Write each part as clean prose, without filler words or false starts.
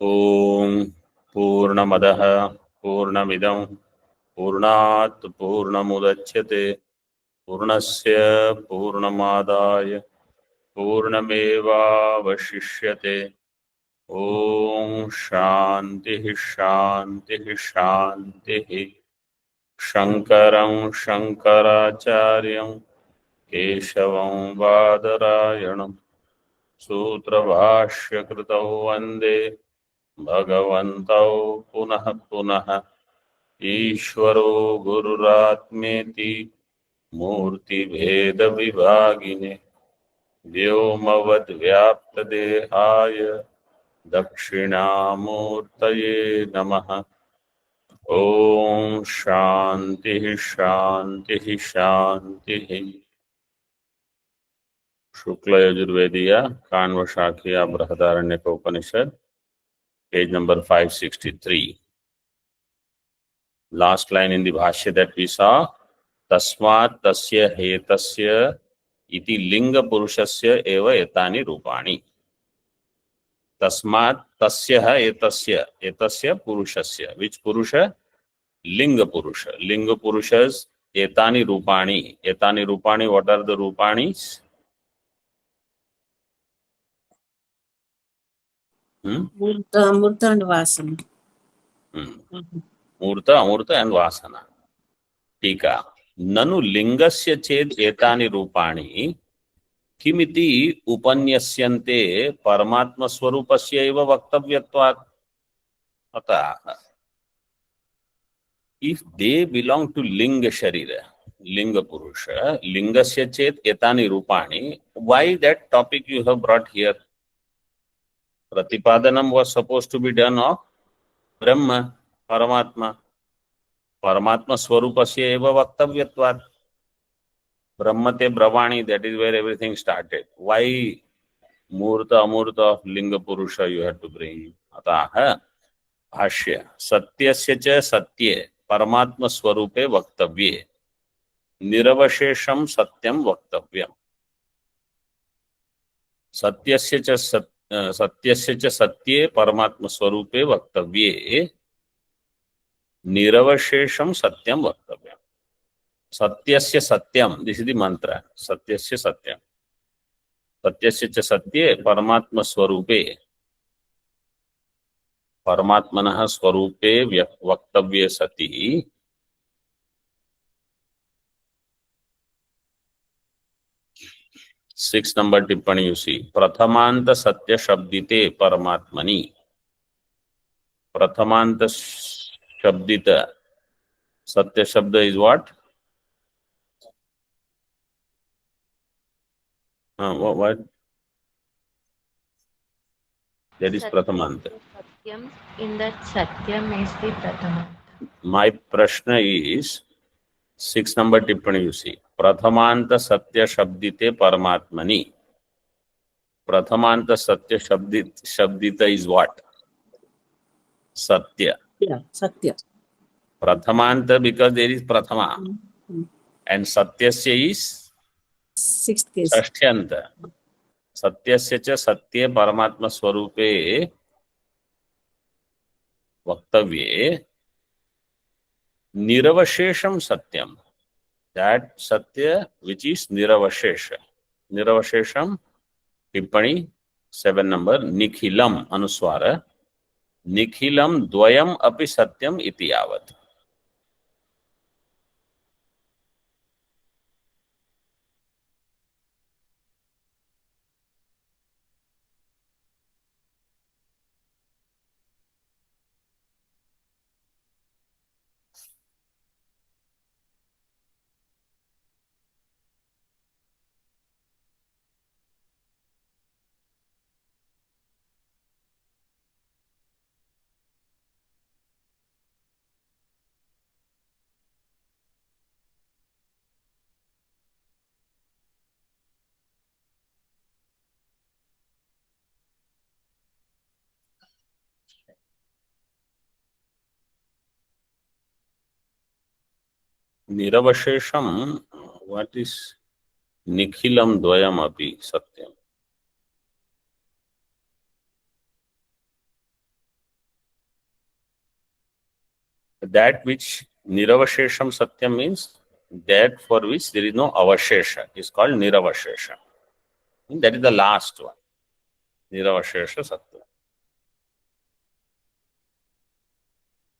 ओम पूर्णमदः पूर्णमिदं पूर्णात् पूर्णमुदच्यते पूर्णस्य पूर्णमादाय पूर्णमेवावशिष्यते। ओम शांति शांति शांति। शंकरं शंकराचार्यं केशवं बादरायणं सूत्रभाष्यकृतौ वन्दे भगवन्तौ पुनः पुनः। ईश्वरो गुरुरात्मेति मूर्तिभेदविभागिने व्योमवद्व्याप्तदेहाय दक्षिणामूर्तये नमः। ओम शांति शांति शांति। शुक्ल यजुर्वेदीय Kanva शाखीय Brihadaranyaka Upanishad page number 563. Last line in the bhashya that we saw, tasmat tasya hetasya iti linga purushasya eva etani rupani. Tasmat tasya etasya, etasya purushasya. Which purusha? Linga purusha. Linga purushas etani rupani. Etani rupani, what are the rupanis? Murta and Vasana. Murta, amurta and vasana. टीका ननु लिंगस्य चेद एतानि रूपाणि किमिति उपन्यस्यन्ते परमात्म स्वरूपस्य एव वक्तव्यत्वात्। अतः if they belong to linga sharira, linga purusha, lingasya chet etani rupani, why that topic you have brought here? Pratipadanam was supposed to be done of Brahma, Paramatma. Paramatma swarupasya eva vaktavyatvat. Brahmate Brahmani, that is where everything started. Why Murta Amurta of Linga Purusha you have to bring? Ataha Bhashya Satyasya cha Satye Paramatma Swarupe Vaktavye Niravashesham Satyam Vaktavyam. Satyasya cha Satye Paramatma Swarupe Vaktavye Niravashesham Satyam Vaktavyam. Satyasya Satyam, this is the mantra. Satyasya Satyam. Satyasya cha Satye Paramatma Swarupe. Paramatmanah Swarupe Vaktavye Sati. Six number tippani you see. Prathamanta Satya Shabdite Paramatmani. Prathamanta Shabdita. Satya Shabda is what? What? That is Prathamanta. Satyam, in that Satyam is the Prathamanta. My prashna is 6 number tippani you see. Prathamanta Satya Shabdite Paramatmani. Prathamanta Satya Shabdita is what? Satya. Yeah, Satya. Prathamanta because there is Prathama. And Satyasya is Sixth case. Sashthyanta. Satyasya cha Satya Paramatma Swarupe Vaktavye Niravashesham Satyam. That Satya which is Niravashesha. Niravashesham, Tippani, 7 number, Nikhilam Anuswara. Nikhilam Dvayam Api Satyam Iti Yavat. Niravashesham, what is Nikhilam Dvayam Api Satyam? That which Niravashesham Satyam means that for which there is no avashesha is called Niravashesha. And that is the last one. Niravashesha Satyam.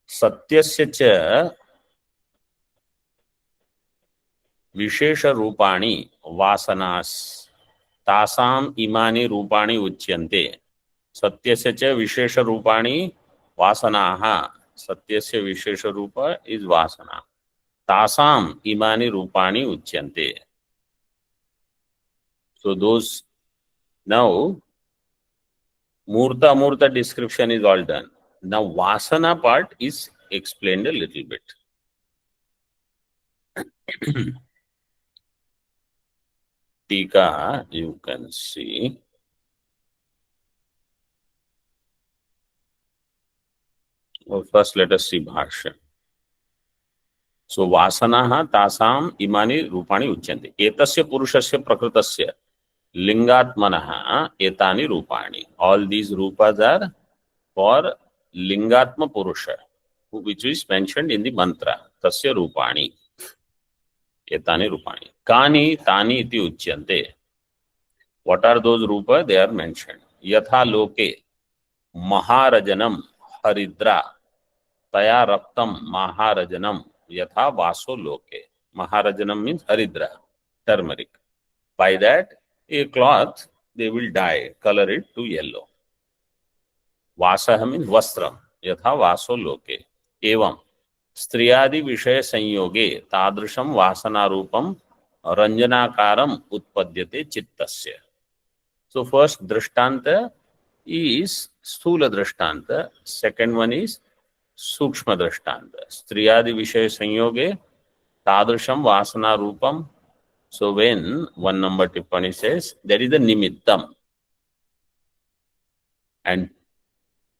Satyasya cha Vishesha Rupani Vasanas Tasam Imani Rupani Uchyante. Satyasya cha Vishesha Rupani Vasanaha. Satyasya Vishesha Rupa is Vasana. Tasam Imani Rupani Uchyante. So those, now Murta Amurta description is all done. Now Vasana part is explained a little bit. Tika, you can see. Well, first let us see Bhashya. So Vasanaha tasam imani rupani uchyante. Etasya purushasya prakritasya lingatmanaha etani rupani. All these rupas are for lingatma purusha, which is mentioned in the mantra. Tasya rupani. Etani rupani. Kani tani iti uchyante. What are those rupa? They are mentioned. Yatha loke maharajanam haridra taya raptam maharajanam yatha vaso loke. Maharajanam means haridra, turmeric. By that, a cloth they will dye, color it to yellow. Vasaha means vastram, yatha vaso loke. Evam स्त्रियादि विषय संयोगे तादृशं वासनारूपं रंजनाकारम उत्पद्यते चित्तस्य. So first drishtanta is sthula drishtanta, second one is sukshma drishtanta. Striyadi vishaya sanyoge tadrisham vasana rupam. So when one number tippani says that is the nimittam, and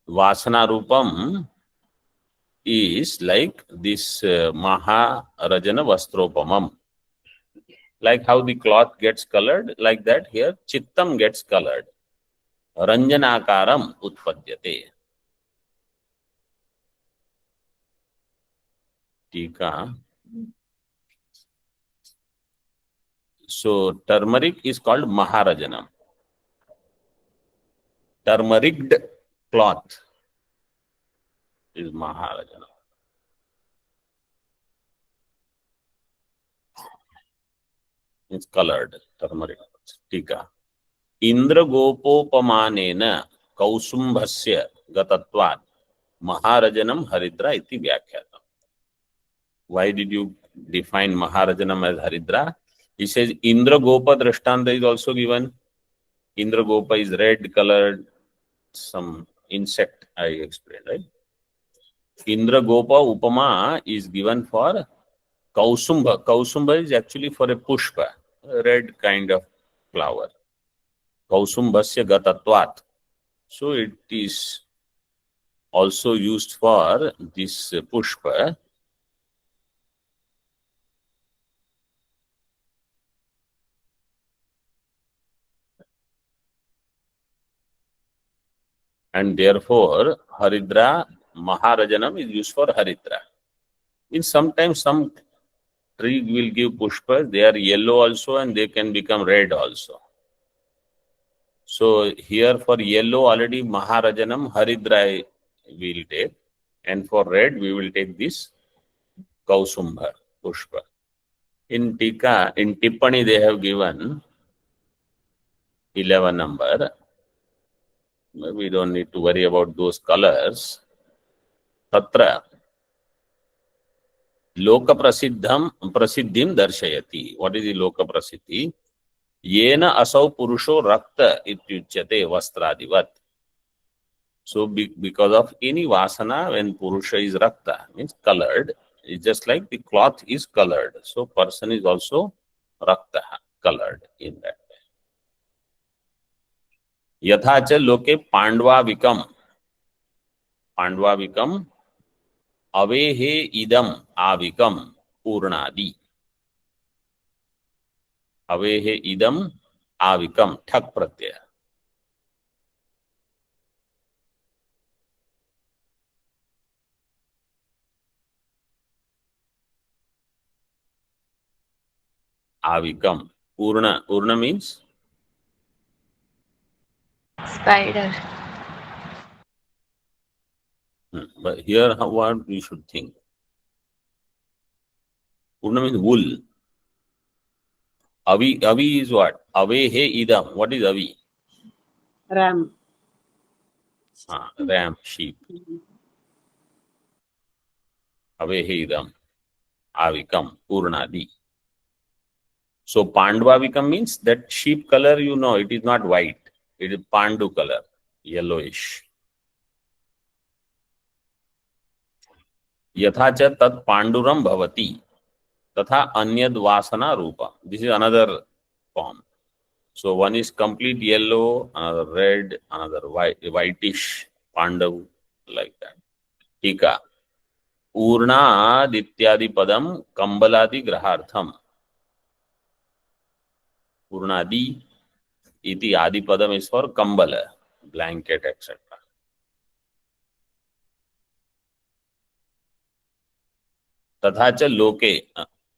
vasana rupam is like this Maharajana Vastropamam. Like how the cloth gets colored, like that here Chittam gets colored. Ranjanakaram utpadyate. Tika. So turmeric is called Maharajanam. Turmericed cloth is Maharajana. It's colored turmeric. Tika. Indra gopopamanena kausumbhasya gatatvat Maharajanam haridra iti vyakhyata. Why did you define Maharajanam as haridra? He says Indra Gopa Drishtanta is also given. Indra Gopa is red colored, some insect I explained, right? Indra Gopa Upama is given for Kausumbha. Kausumbha is actually for a pushpa, a red kind of flower. Kausumbhasya gatatvat. So it is also used for this pushpa. And therefore, Haridra, Maharajanam is used for Haridra. In sometimes some tree will give pushpas, they are yellow also and they can become red also. So here for yellow already Maharajanam, Haridra we will take, and for red we will take this Kausumbha pushpa. In Tika, in Tippani they have given 11 number. We don't need to worry about those colors. Tatra Loka Prasidhim Darshayati. What is the Loka Prasiddhi? Yena asau purusho rakta ityuchyate vastradivat. So because of any vasana, when purusha is rakta, means colored, it's just like the cloth is colored. So person is also rakta, colored in that. Yathacha loke pandvavikam avehe idam avikam purnadi. Avehe idam avikam thak pratyaya. Avikam. Urna. Urna means? Spider. But here, what we should think? Urna means wool. Avi is what? Avehe idam. What is avi? Ram. Ram, sheep. Avehe idam. Avikam. Urnadi. So Pandavikam means that sheep color, you know, it is not white. It is Pandu color, yellowish. Yatha cha tat Panduram bhavati. Tatha anyad vasana rupa. This is another form. So one is complete yellow, another red, another whitish, Pandav, like that. Tika. Urnadityadi padam kambaladi grahartham. Urnadi iti adi padam is for kambala, blanket, etc. तथा च लोके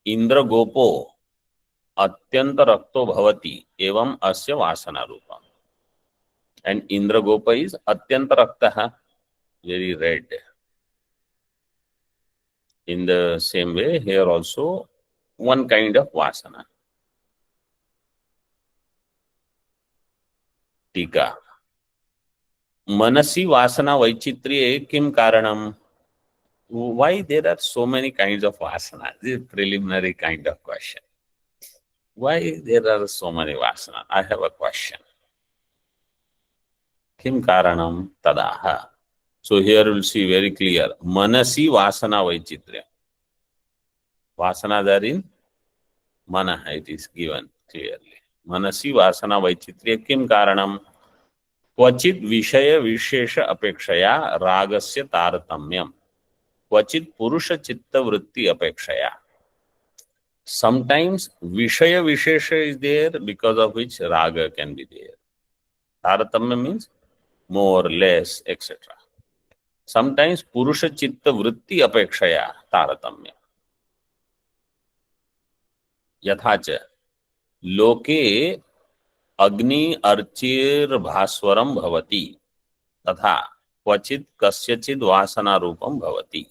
इंद्र गोपो अत्यंत रक्तो भवति एवं अस्य वासना रूपम. And Indra Gopa is atyanta raktaha, very red. In the same way, here also one kind of vasana. Tika. Manasi vasana vaichitriye kim karanam? Why there are so many kinds of vasana? This is a preliminary kind of question. Why there are so many vasana? I have a question. Kim karanam tadaha. So here we'll see very clear. Manasi vasana vaichitriya. Vasana are in Manaha, it is given clearly. Manasi vasana vaichitriya kim karanam? Kvachit vishaya vishesha apekshaya ragasya taratamyam. Kvachit purusha chitta vritti apekshaya. Sometimes vishaya vishesha is there because of which raga can be there. Taratamya means more, less, etc. Sometimes purusha chitta vritti apekshaya taratamya. यथाच लोके अग्नि अर्चिर भास्वरम भवति तथा क्वचित कस्यचिद वासना रूपम भवति.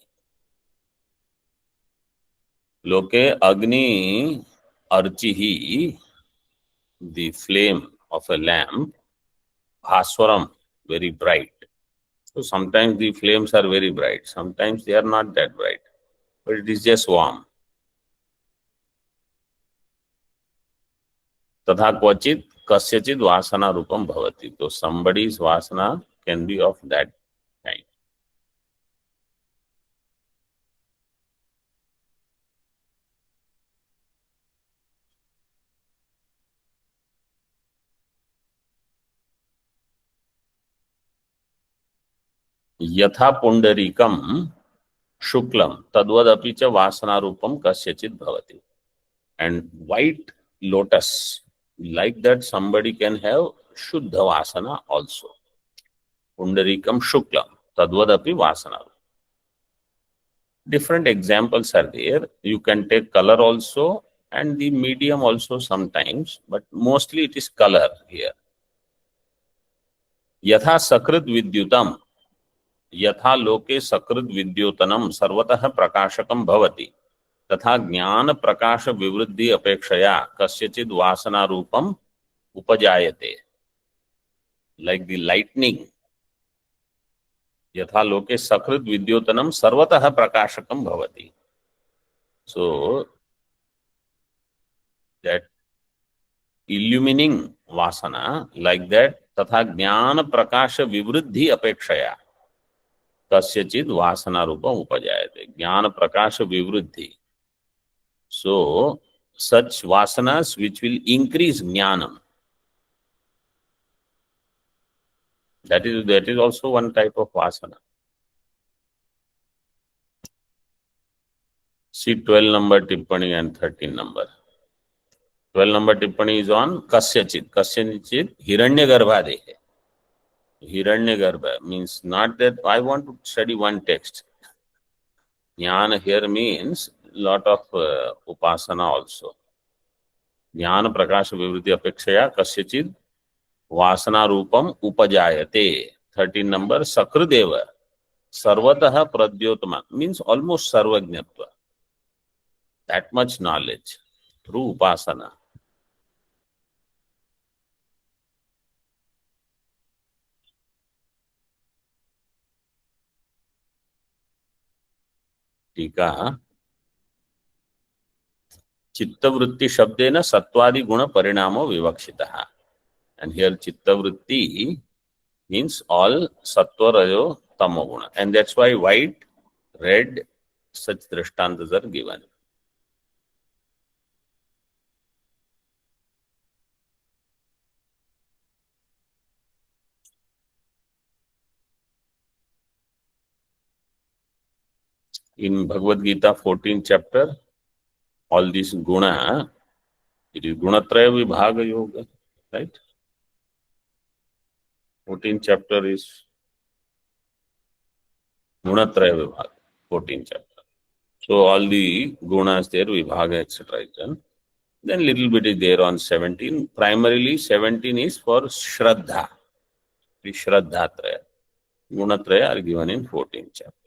लोके अग्नि अर्चिहि, the flame of a lamp, bhaswaram, very bright. So sometimes the flames are very bright, sometimes they are not that bright, but it is just warm. तथा क्वचित कस्यचित वासना रूपम भवति. तो somebody's vasana can be of that kind. यथा पुंडरीकम शुक्लम तद्वदपि च वासना रूपम कस्यचित भवति. And white lotus, like that somebody can have Shuddha Vasana also. Pundarikam Shuklam, Tadvadapi Vasana. Different examples are there. You can take color also and the medium also sometimes, but mostly it is color here. Yatha Sakrit Vidyutam, Yatha Loke Sakrit Vidyutanam Sarvatah Prakashakam Bhavati. तथा ज्ञान प्रकाश विवृद्धि अपेक्षया कस्यचिद वासना रूपम उपजायते. Like the lightning. यथा लोके सकृत विद्योतनम सर्वतः प्रकाशकम भवति. So that illuminating vasana, like that तथा ज्ञान प्रकाश विवृद्धि अपेक्षया कस्यचिद वासना रूपम उपजायते. ज्ञान प्रकाश विवृद्धि. So, such vasanas which will increase jnanam. That is also one type of vasana. See 12 number tippani and 13 number. 12 number tippani is on kasyachit. Kasyachit hiranyagarbhadehe. Hiranyagarbha means not that I want to study one text. Jnana here means lot of upasana also. ज्ञान प्रकाश विवृत्ति अपेक्षया कस्यचित् वासना रूपम उपजायते. 13 number सकृदेव सर्वतः प्रद्योतमान means almost सर्वज्ञत्व, that much knowledge through upasana. टीका चित्तवृत्ति शब्देन सत्वादि गुण परिणामो विवक्षितः. And here chittavritti means all sattva, rajo, tamo guna. And that's why white, red, such drishtantas are given. In Bhagavad Gita 14th chapter, all these guna, it is gunatraya vibhaga yoga, right? 14th chapter is gunatraya vibhaga, 14th chapter. So all the gunas there, vibhaga, etc. is done. Then little bit is there on 17. Primarily 17 is for Shraddha. The Shraddha Traya. Gunatraya are given in 14th chapter.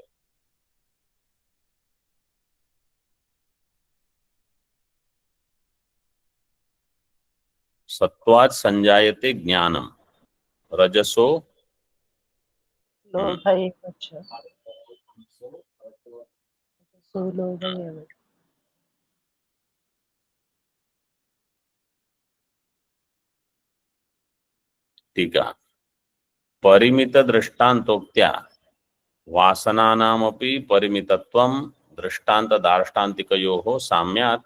सत्वात् संजायते ज्ञानम रजसो लोभ एव च सुलोभ एव टीका परिमित दृष्टान्तोक्त्या वासनानामपि परिमितत्वं दृष्टान्त दार्ष्टान्तिकयोः साम्यात्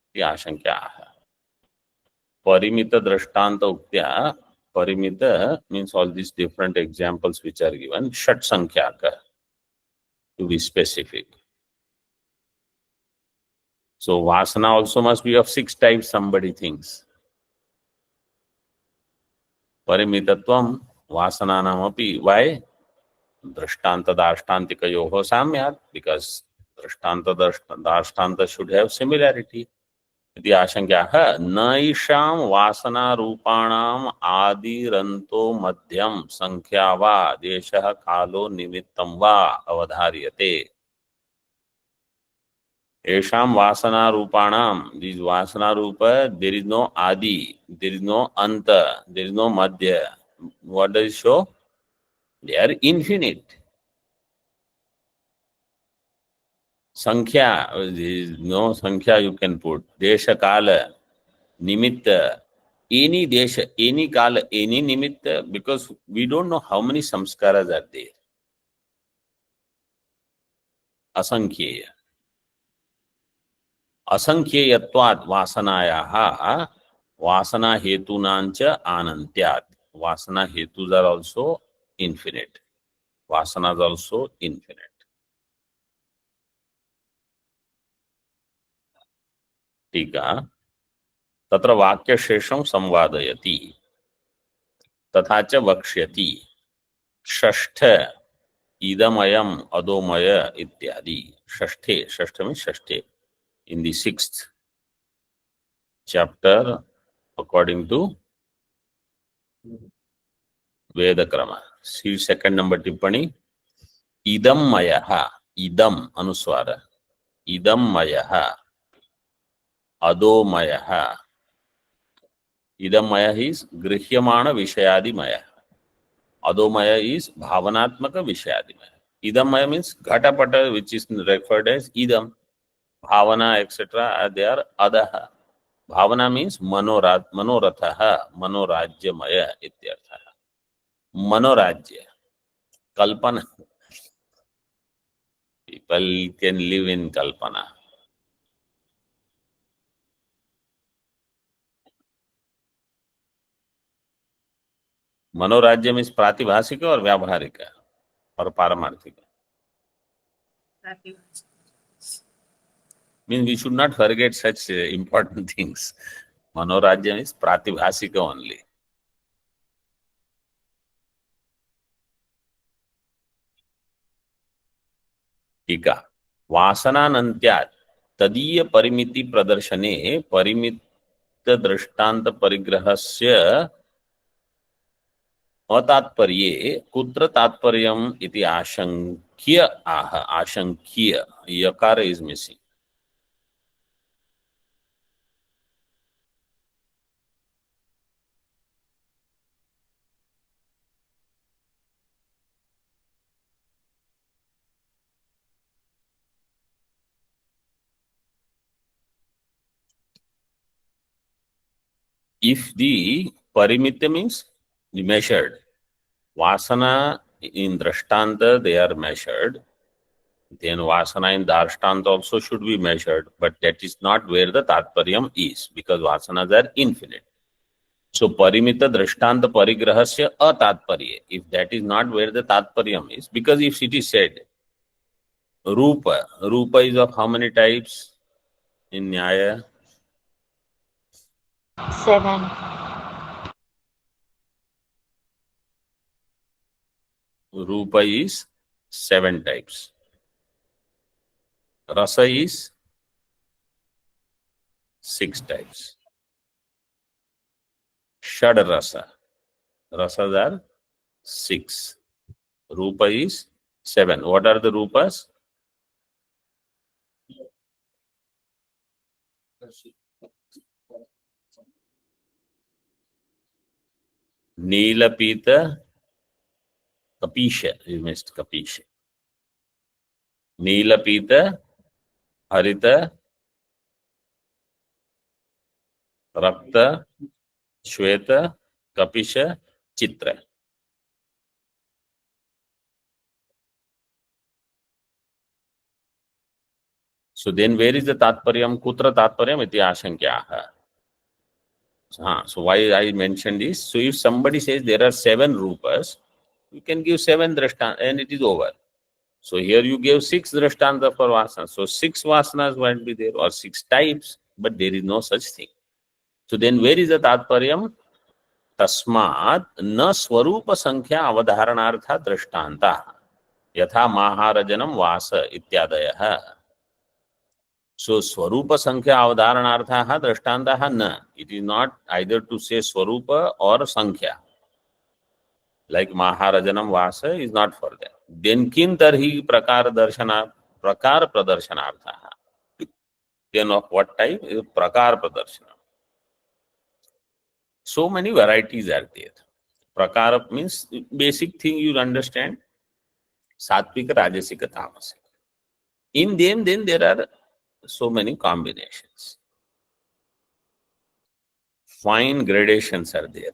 इति आशंक्याः. परिमित दृष्टान्त उक्त्या parimita means all these different examples which are given, Shat Sankhyaka, to be specific. So Vasana also must be of 6 types, somebody thinks. Parimitatvam Vasananamapi. Why? Drishtanta Dashtantikayoho Samyat, because Drishtanta Dashtanta should have similarity. इति आशंक्याः नैषां वासना रूपाणाम् आदिरन्तो मध्यम संख्या वा देशः कालो निमित्तं वा अवधार्यते. येषां वासना रूपाणां, these वासना रूप, there is no adi, there is no anta, there is no madhya. What does it show? They are infinite. Sankhya, there is no sankhya you can put. Desha kala nimitta, any desha, any kala, any nimitta, because we don't know how many samskaras are there. Asankhyeya. Asankhyeyattvat vasanayaha vasana hetunancha anantyat. Vasana hetus are also infinite. Vasanas also infinite. टीका तत्र वाक्यशेषं संवादयति तथा च वक्ष्यति षष्ठ इदमयम् अदोमय इत्यादि. षष्ठे, षष्ठ में षष्ठे, in the 6th chapter according to Veda Krama. See 2nd number tippani. Idam mayaha, idam anuswara, idam mayaha adomayaha. Idam maya is grihyamana vishayadi maya. Adomaya is bhavanatmaka vishayadimaya. Idam maya means ghatapata, which is referred as idam. Bhavana, etc. They are adaha. Bhavana means manorathaha, manorajyamaya ityarthaha. Manorajya, kalpana. People can live in kalpana. मनोराज्य में प्रातिभाषिक और व्यावहारिक और पारमार्थिक. Means we should not forget such important things. Manorajya is prativhasika only. टीका वासनानन्त्यात् तदीय परिमिति प्रदर्शने परिमित दृष्टांत परिग्रहस्य अतात्पर्ये कुत्र तात्पर्यम् इति आशंक्य आह आशंक्य यकार is missing. If the parimita means the measured, vasana in drashtanta they are measured, then vasana in darshtant also should be measured, but that is not where the tatparyam is, because vasanas are infinite. So parimita drishtanta parigrahasya atatparye, if that is not where the tatparyam is, because if it is said rupa is of how many types in Nyaya? 7. Rupa is 7 types. Rasa is 6 types. Shad rasa. Rasas are 6. Rupa is 7. What are the rupas? Neela Pita Kapisha. You missed Kapisha. Neela Pita Harita Rakta Shweta Kapisha Chitra. So then where is the Tatparyam? Kutra Tatparyam iti ashankyaha. So why I mentioned this? So if somebody says there are 7 rupas, you can give 7 drashtanta and it is over. So here you gave 6 drashtanta for vasana. So 6 vasanas might be there or 6 types, but there is no such thing. So then where is the Tatparyam? Tasmat na swarupa sankhya avadharanartha drashtanta yatha maharajanam vasa ityadayah. So swarupa sankhya avadharanartha drashtanta na. It is not either to say swarupa or sankhya. Like maharajanam vasa is not for that. Then kin tarhi prakar pradarsanartha. Then of what type? Prakar pradarshana. So many varieties are there. Prakara means basic thing you understand. Satvika, Rajasika, Tamasika. In them, then there are so many combinations. Fine gradations are there.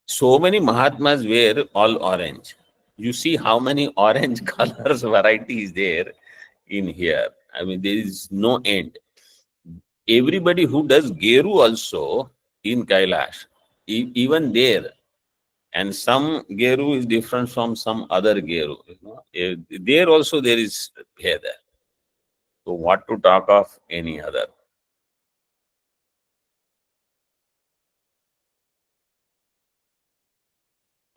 So many Mahatmas wear all orange. You see how many orange colors variety is there in here. I mean, there is no end. Everybody who does Geru also in Kailash, even there, and some Geru is different from some other Geru. There also there is Bheda. So what to talk of any other?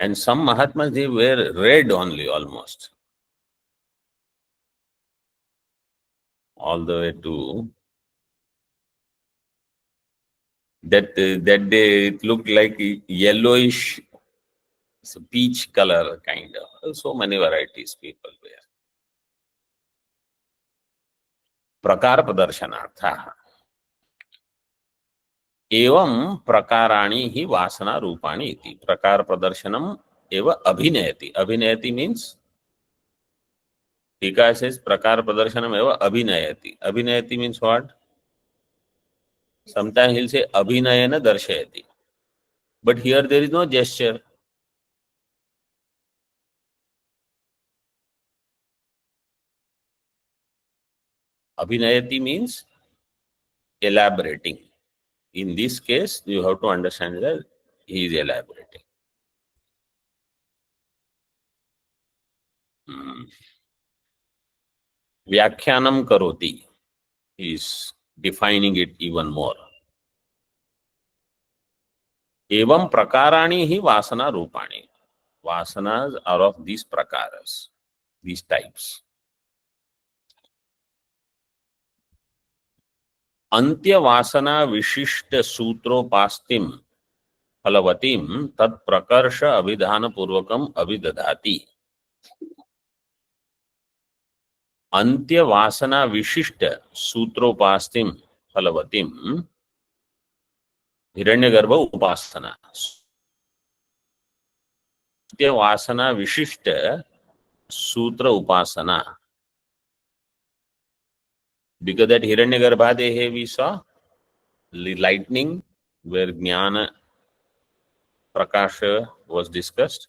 And some Mahatmas, they wear red only almost. All the way to that day it looked like yellowish, peach color kind of. So many varieties people wear. Prakar pradarshanaartha. एवं प्रकाराणि ही वासना रूपाणि इति. प्रकार प्रदर्शनम एव अभिनयति. अभिनयति means टीका says प्रकार प्रदर्शनम एव अभिनयति. अभिनयति means what? Sometimes he'll say abhinayana darshayati. But here there is no gesture. Abhinayati means elaborating. In this case, you have to understand that he is elaborating. Vyakhyanam karoti. He is defining it even more. Evam prakarani hi vasana rupani. Vasanas are of these prakaras, these types. अंत्यवासना विशिष्ट सूत्रोपास्तिम फलवतीम तत्प्रकर्ष अभिधान पूर्वकम अभिदधाति। अंत्यवासना विशिष्ट सूत्रोपास्तिम फलवतीम हिरण्यगर्भ उपासना। अंत्यवासना विशिष्ट सूत्र उपासना, because that Hiranyagarbhadehe we saw lightning where Jnana Prakasha was discussed.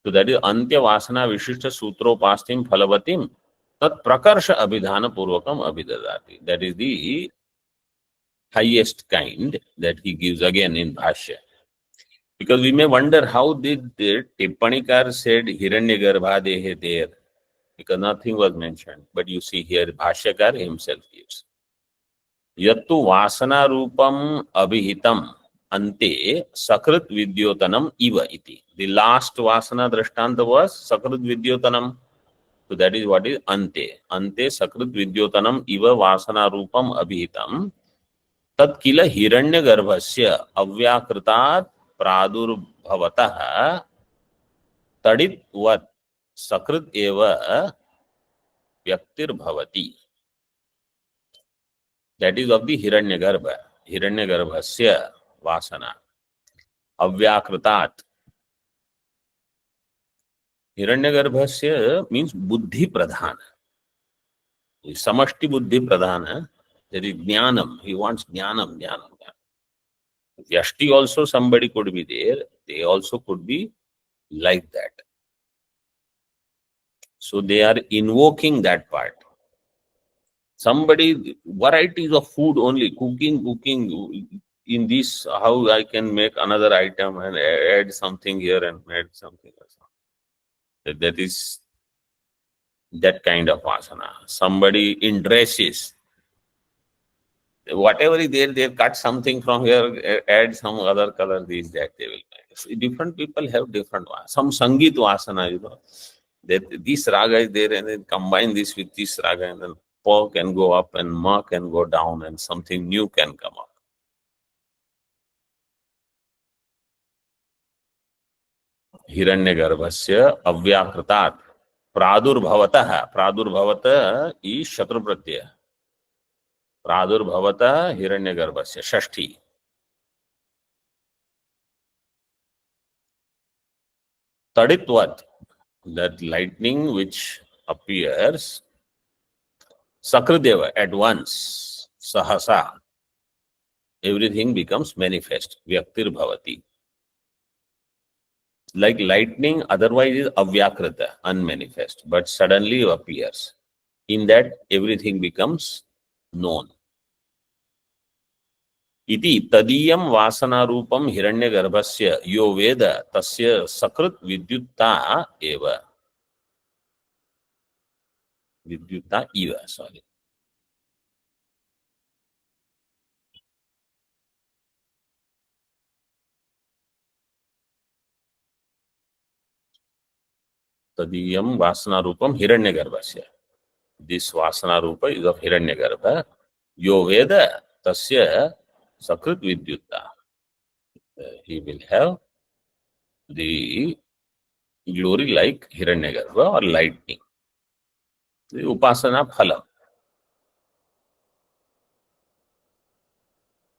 So that is Antya Vasana Vishishta Sutropastim Phalavatim Tat Prakarsha Abhidhana Purvakam Abhidadati. That is the highest kind that he gives again in Bhashya. Because we may wonder how did the Tippanikar said Hiranyagarbhadehe there, because nothing was mentioned. But you see here Bhashyakar himself gives. Yattu Vasana Rupam Abhihitam Ante Sakrit Vidyotanam Iva iti. The last Vasana Drashtanta was Sakrit Vidyotanam. So that is what is Ante. Ante Sakrit Vidyotanam Iva Vasana Rupam Abhihitam Tat Kila Hiranyagarbhasya Avyakritat Pradurbhavatah Tadit Vat Sakrit Eva Vyaktir Bhavati. That is of the Hiranyagarbha. Hiranyagarbhasya Vasana. Avyakritat. Hiranyagarbhasya means Buddhi Pradhana. Samashti Buddhi Pradhana. There is Jnanam. He wants Jnanam. Vyashti also somebody could be there. They also could be like that. So they are invoking that part. Somebody, varieties of food only, cooking, in this, how I can make another item and add something here and add something else. That is that kind of vasana. Somebody in dresses, whatever is there, they cut something from here, add some other color, this, that they will make. So different people have different vasana. Some Sangeet vasana, you know, that this raga is there and then combine this with this raga and then pa can go up and ma can go down and something new can come up. Hiranyagarbhasya avyakritat pradurbhavatah. Pradurbhavata is shatru pratyaya. Pradurbhavata Hiranyagarbhasya Shashti. Taditvat, that lightning which appears, Sakradeva at once, Sahasa, everything becomes manifest. Vyaktir Bhavati. Like lightning otherwise is Avyakrita, unmanifest, but suddenly appears. In that everything becomes known. Iti tadiyam vasana rupam hiranyagarbhasya yo veda tasya sakrit vidyutta eva. Vidyutta eva, sorry. Tadiyam vasana rupam hiranyagarbhasya. This vasana rupa is of hiranyagarbha. Yo veda tasya sakrit vidyutta. He will have the glory like hiranyagarbha or lightning. The upasana phalam.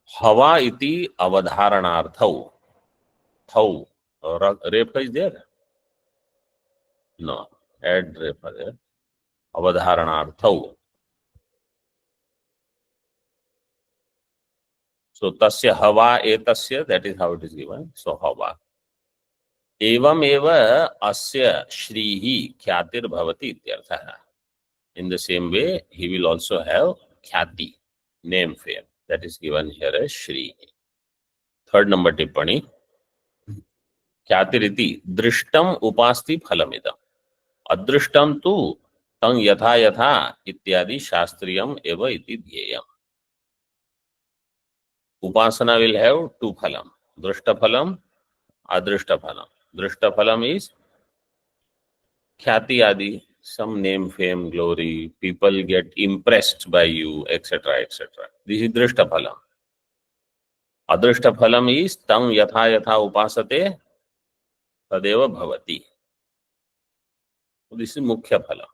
Hava iti avadharanarthau. Thau. Repa is there? No. Add repa there. Avadharanarthau. So tasya hava etasya, that is how it is given. So hava. Evam eva asya shrihi kyatir bhavati ityartha. In the same way, he will also have khyati, name fame. That is given here as Shri. Third number tippani. Khyatiriti drishtam upasti phalamidam. Adrishtam tu tang yatha yatha ityadi shastriyam eva iti dhyeyam. Upasana will have two phalam. Drishta phalam, adrishta phalam. Drishta phalam is khyati adi, some name, fame, glory, people get impressed by you, etc., etc. This is drishta phalam. Adrishta phalam is tam yatha yatha upasate tadeva bhavati. This is mukhya phala.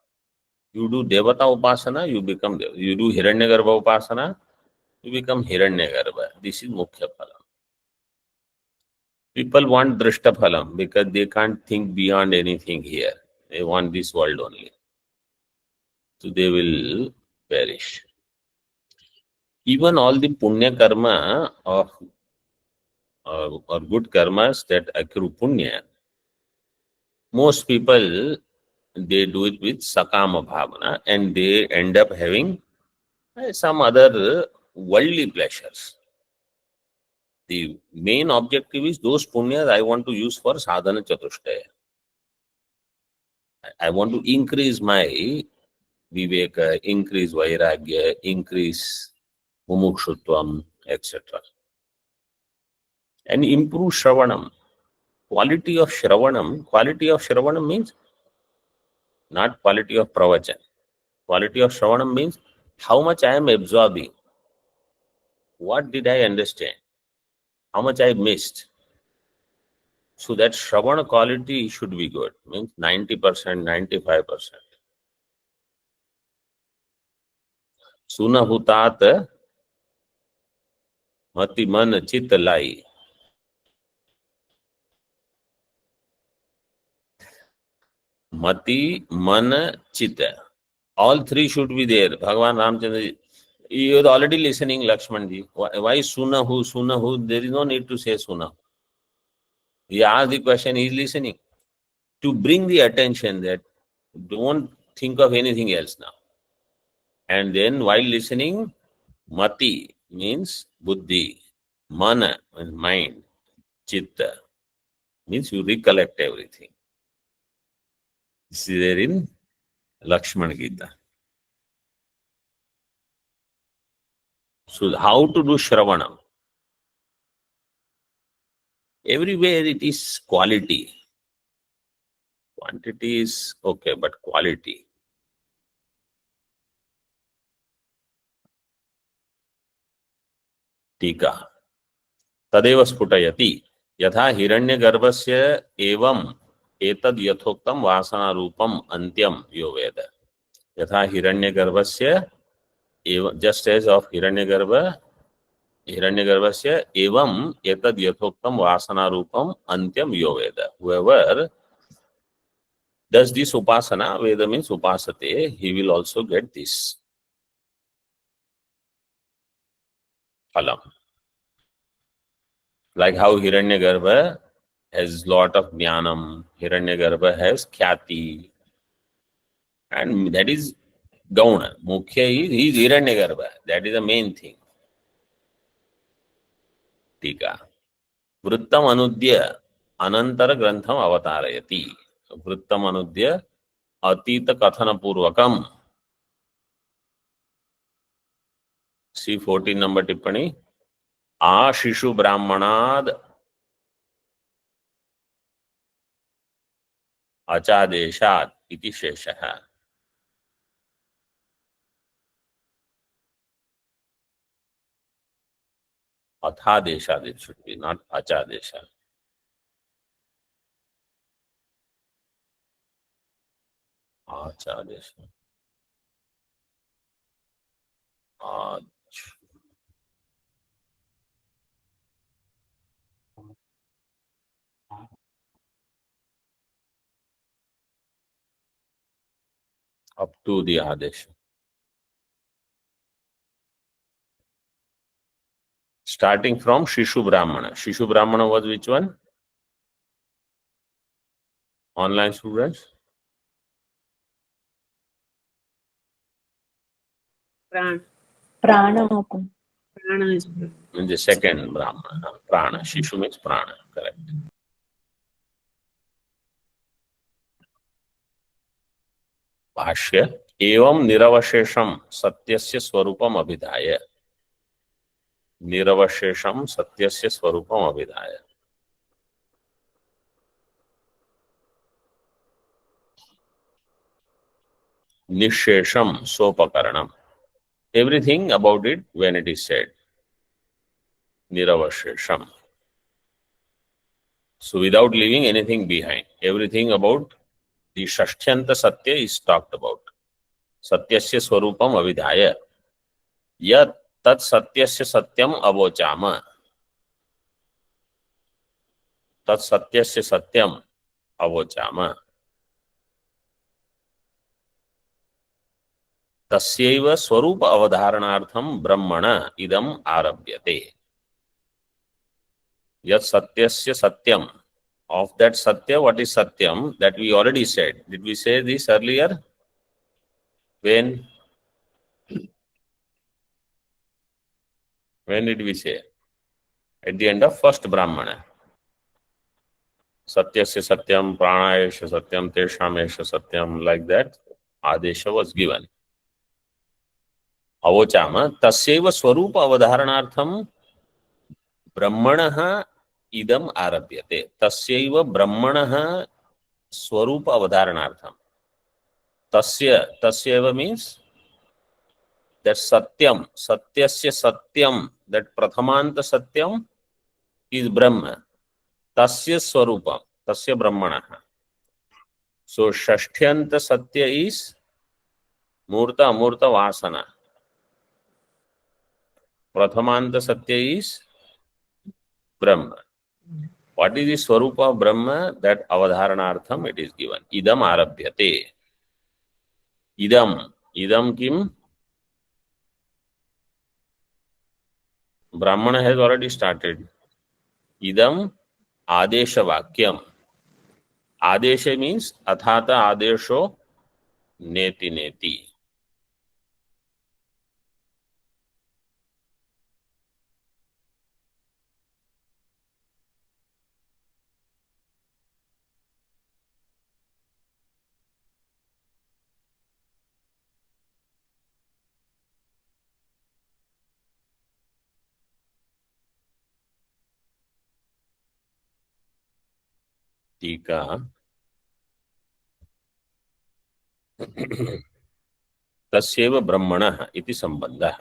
You do devata upasana, you become deva. You do hiranyagarbha upasana, you become hiranyagarbha. This is mukhya phala. People want drishta phalam because they can't think beyond anything here. They want this world only. So they will perish. Even all the punya karma of or good karmas that accrue punya, most people, they do it with sakama bhavana and they end up having some other worldly pleasures. The main objective is those punyas I want to use for sadhana chatushtaya. I want to increase my viveka, increase vairagya, increase mumukshutvam, etc. And improve shravanam. Quality of shravanam means not quality of pravachan. Quality of shravanam means how much I am absorbing. What did I understand? How much I missed? So that shravana quality should be good. Means 90%, 95%. Suna hutat mati man chit lai. Mati, man, chita. All three should be there. Bhagavan Ramchandra, you are already listening, Lakshman ji. Why Sunahu? There is no need to say Sunahu. He asked the question, he is listening. To bring the attention that don't think of anything else now. And then while listening, Mati means Buddhi, Mana means mind, Chitta means you recollect everything. This is there in Lakshman Gita. So how to do Shravanam? Everywhere it is quality. Quantity is okay, but quality. Tika. Tadeva sputayati. Yatha hiranyagarbhasya evam etad yathoktam vasana rupam antyam yo veda. Yatha hiranyagarbhasya evam, just as of hiranyagarbha, hiranyagarbhasya evam etad yathoktam vasana rupam antyam yo veda. Whoever does this upasana, Veda means upasate, he will also get this phalam. Like how Hiranyagarbha has lot of jnanam, Hiranyagarbha has khyati, and that is gauna. Mukhya is Hiranyagarbha. That is the main thing. Tika. Vrittam anudya anantara grantham avatarayati. Vrittam anudya atita kathana purvakam. See 14 number tippani. आशिषु ब्राह्मणाद अचादेशात् इति शेषः. अथादेशात्, it should be not अचादेशात्. आचादेशात्. Up to the Adesh. Starting from Shishu Brahmana. Shishu Brahmana was which one? Online students? Prana. Prana. Prana is Brahma. In the second Brahmana. Prana. Shishu means prana. Correct. भाष्य एवं निरवशेषम सत्यस्य स्वरूपम अभिधाय. निरवशेषम सत्यस्य स्वरूपम अभिधाय. Nishesham Sopakaranam. Everything about it when it is said. Niravashesham. So without leaving anything behind, everything about the Shashtyanta Satya is talked about. Satyasya Swarupam Avidhaya. Yat tat Satyasya Satyam Avochama. Tat Satyasya Satyam Avochama. तस्यैव स्वरूप अवधारणार्थम ब्रह्मण इदम आरभ्यते. यत् सत्यस्य सत्यम. Of that satya, what is satyam? That we already said. Did we say this earlier? When? When did we say? At the end of first Brahmana. Satyasya satyam, pranayesha satyam, teshamesha satyam, like that, adesha was given. Avochama, tasyeva swarupa avadharanartham brahmanaha idam arabhyate. Tasyeva brahmanaha swarupa avadharanartham. Tasyeva means that satyam, satyasya satyam, that prathamanta satyam is Brahma. Tasya swarupam, tasya brahmanaha. So shashtyanta satya is murta amurta vasana. Prathamanta satya is Brahma. What is the swarupa of Brahma? That avadharanartham it is given. Idam arabhyate. Idam kim? Brahmana has already started. Idam adesha vakyam. Adesha means athata adesho neti neti. टीका तस्यैव ब्रह्मणः इति संबंधः.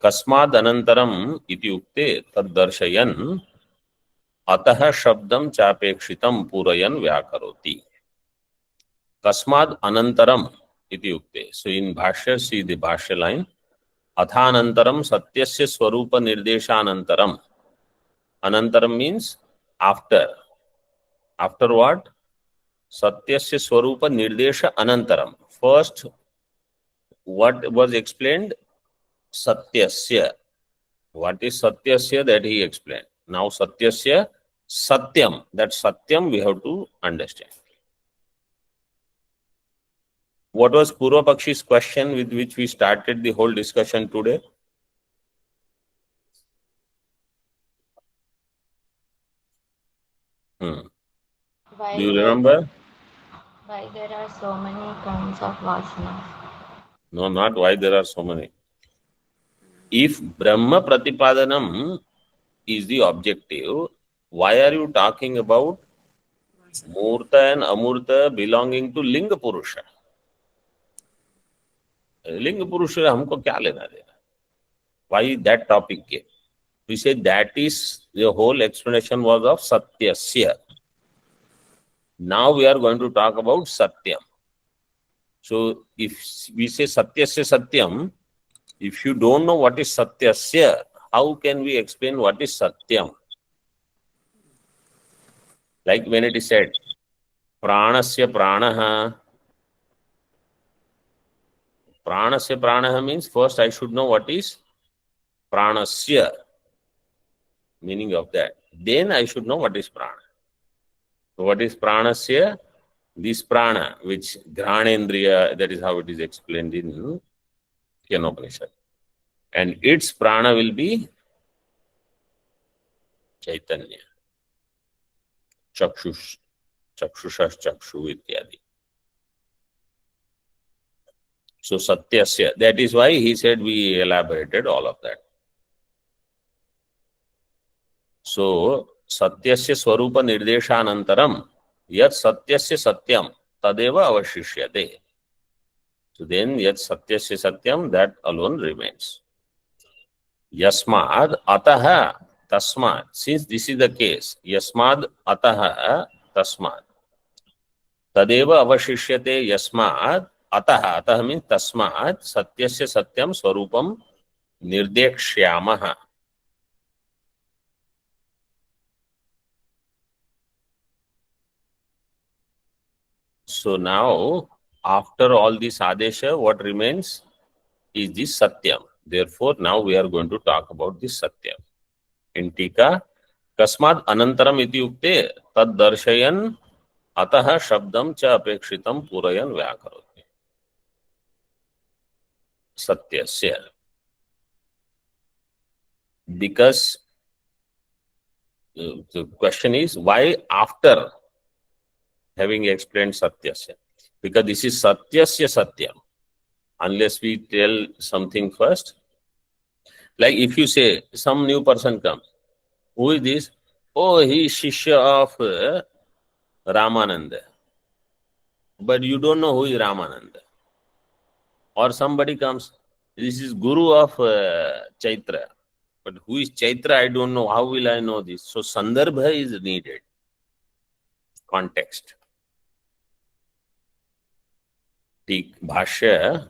कस्माद् अनन्तरम् इति उक्ते तद्दर्शयन् अतः शब्दं चापेक्षितं पूरयन् व्याकरोति. कस्माद् अनन्तरम् इति उक्ते. So in bhashya, see the bhashya line. अथानन्तरं सत्यस्य स्वरूप निर्देशानन्तरम्. Anantaram means after. After what? Satyasya Swarupa Nirdesha Anantaram. First, what was explained? Satyasya. What is Satyasya? That he explained. Now Satyasya Satyam. That Satyam we have to understand. What was Purva Pakshi's question with which we started the whole discussion today? Why Do you there- remember? Why there are so many kinds of vasanas? No, not why there are so many. If Brahma Pratipadanam is the objective, why are you talking about Murta and Amurta belonging to Linga Purusha? Linga Purusha हमको क्या लेना देना? Why that topic came? We say that is the whole explanation was of Satyasya. Now we are going to talk about Satyam. So if we say Satyasya Satyam, if you don't know what is Satyasya, how can we explain what is Satyam? Like when it is said, Pranasya Pranaha. Pranasya Pranaha means first I should know what is Pranasya, meaning of that. Then I should know what is Prana. So what is Pranasya? This Prana, which Granendriya, that is how it is explained in Kenopanishad. And its Prana will be Chaitanya. Chakshush, Chakshushas Chakshu Ityadi. So Satyasya, that is why he said we elaborated all of that. So Satyasya Swarupa Nirdeshanantaram Yat Satyasya Satyam Tadeva Avashishyate. So then yet satyasya satyam, that alone remains. Yasmad ataha tasmad. Since this is the case, yasmad ataha tasmad. Tadeva avashishyate yasmad ataha. Ataha means tasmad satyasya satyam swarupam nirdekshyamah. So now, after all this adesha, what remains is this satyam. Therefore, now we are going to talk about this satyam. In टीका, कस्माद् अनंतरम इति उक्ते तद दर्शयन् अतः शब्दम च अपेक्षितम पूरयन् व्याकरोति. सत्यस्य. Because the question is, why after having explained satyasya? Because this is satyasya satyam. Unless we tell something first, like if you say some new person comes, who is this? Oh, he is Shishya of Ramananda. But you don't know who is Ramananda. Or somebody comes, this is Guru of Chaitra. But who is Chaitra, I don't know. How will I know this? So Sandarbha is needed. Context. Bhashya.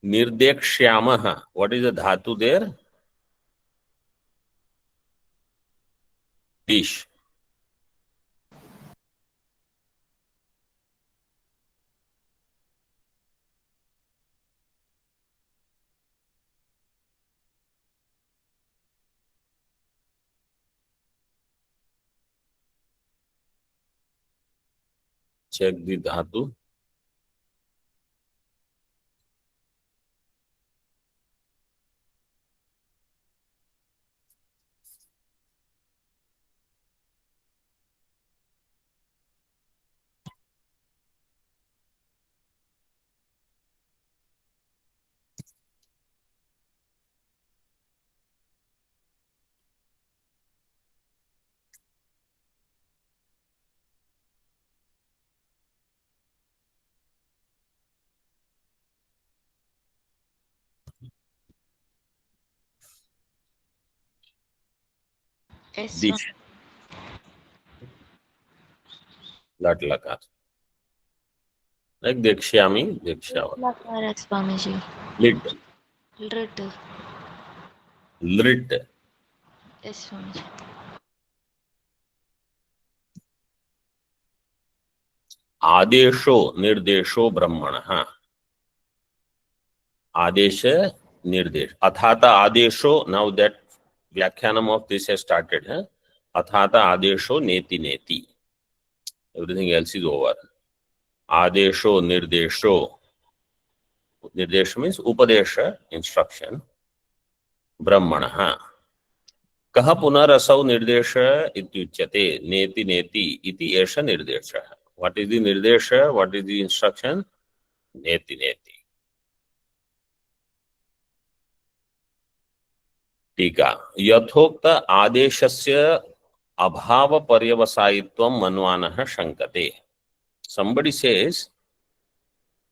Nirdekshyamaha. What is the dhatu there? Dish. Check the dhatu. Yes, Dish. Lat lakar. Like Dekshyami, Dekshyavat. Lakara, Swamiji. Lit. Lrit. Lrit. Yes, Swamiji. Adesho nirdesho brahmana. Adesha nirdesh. Athata adesho. Now that Vyakhyanam of this has started. Athata adesho neti neti. Everything else is over. Adesho nirdesho. Nirdesha means upadesha, instruction. Brahmana. Kaha punarasau nirdesha ityuchyate neti neti iti esha nirdesha. What is the nirdesha? What is the instruction? Neti neti. टीका. यथोक्त आदेशस्य अभाव पर्यवसायित्वं मन्वानः शंकते. Somebody says,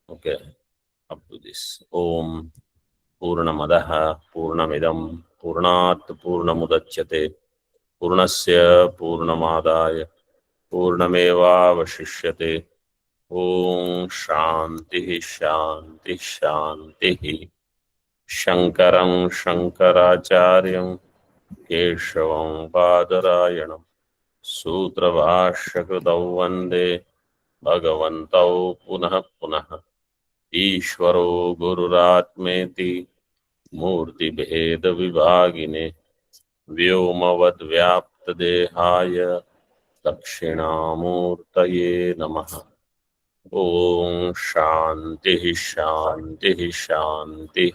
okay, up to this. Om Purnamadaha Purnamidam Purnat Purnamudachyate Purnasya Purnamadaya Purnamevavashishyate. Om Shanti Shanti Shanti. Shankaram Shankaracharyam Keshavam Badarayanam Sutravashakritau Vande Bhagavantau Punah Punah Ishvaro Gururatmeti Murti Bheda Vibhagine Vyomavad Vyapta Dehaya Dakshinamurtaye Namaha. Om Shanti Shanti Shanti.